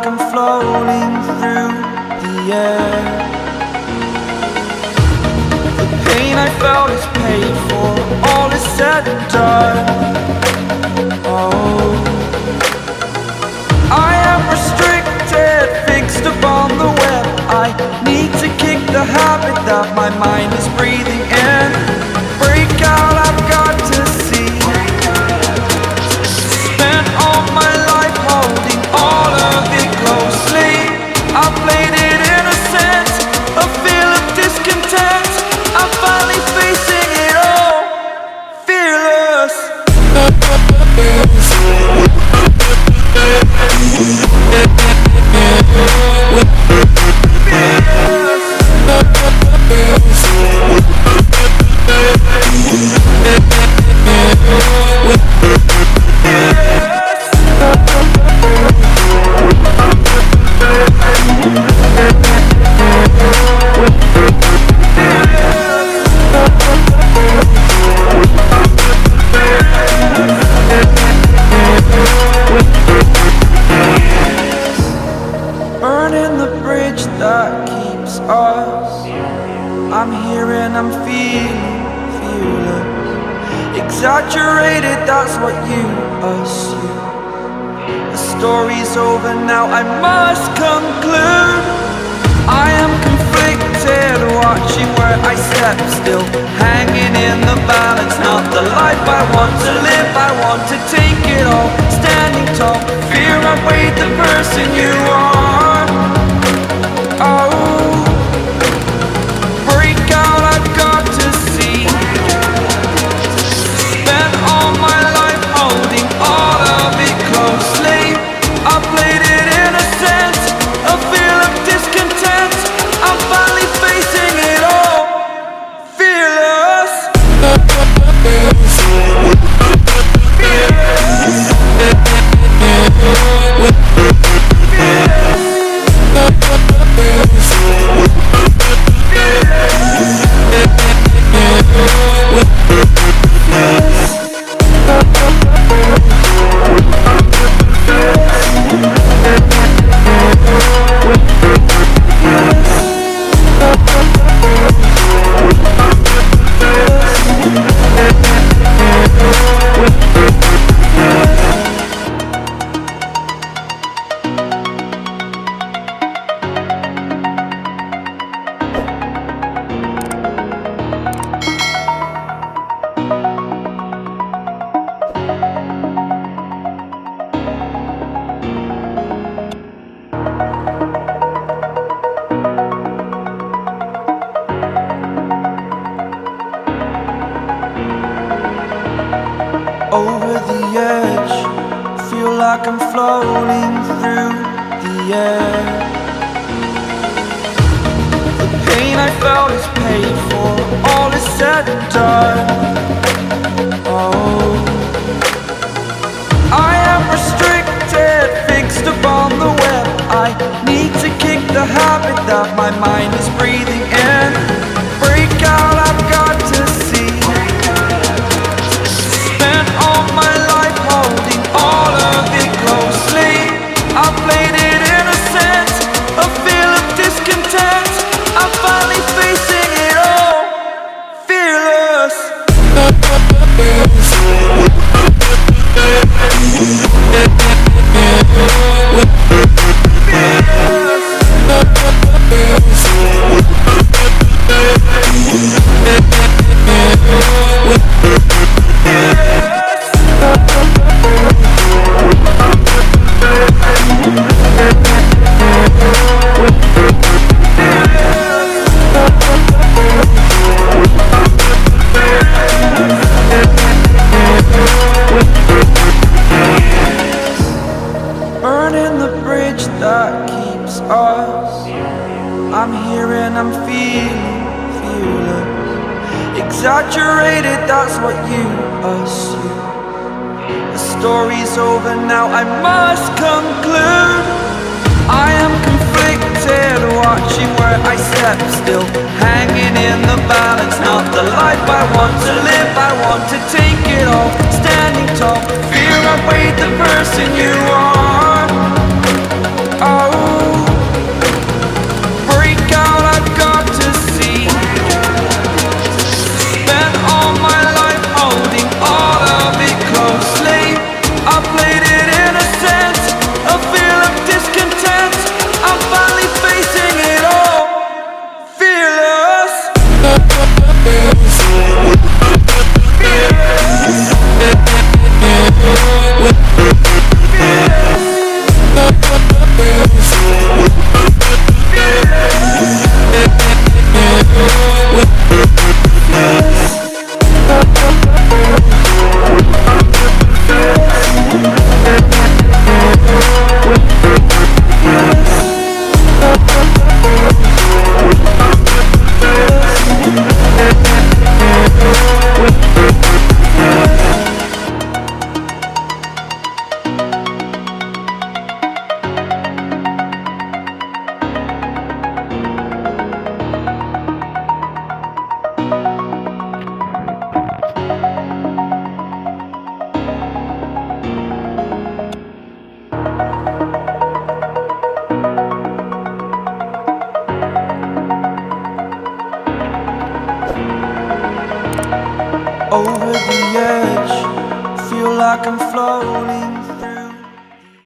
like I'm floating through the air. The pain I felt is paid for, all is said and done. Oh, I am restricted, fixed upon the web. I need to kick the habit that my mind is breathing in. Break out, I've got to see. Spent all my life holding all of it closely. I played it innocent, a feel of discontent. I'm finally facing it all, fearless. Burning the bridge that keeps us. I'm here and I'm feeling fearless. Exaggerated, that's what you assume. The story's over now, I must conclude. I am conflicted, watching where I step still, hanging in the balance. Not the life I want to live, I want to take it all. Standing tall, fear I weighed the person you are. Oh, break out, I've got to see. Spent all my life holding all of it closely. I played it innocent, a feel of discontent. I'm finally facing it all, fearless. Over the edge, feel like I'm floating through the air. The pain I felt is paid for, all is said and done. Oh, I am restricted, fixed upon the web. I need to kick the habit that my mind is breathing in. Break out, I've got to see. Spent all my life holding all of it closely. I played it innocent, a feel of discontent. I'm finally facing it all, fearless. Burning the bridge that keeps us. I'm here and I'm feeling fearless. Exaggerated, that's what you assume. The story's over now, I must conclude. I am conflicted, watching where I step still, hanging in the balance. Not the life I want to live, I want to take it all. Standing tall, fear I weighed the person you are. over the edge. Feel like I'm floating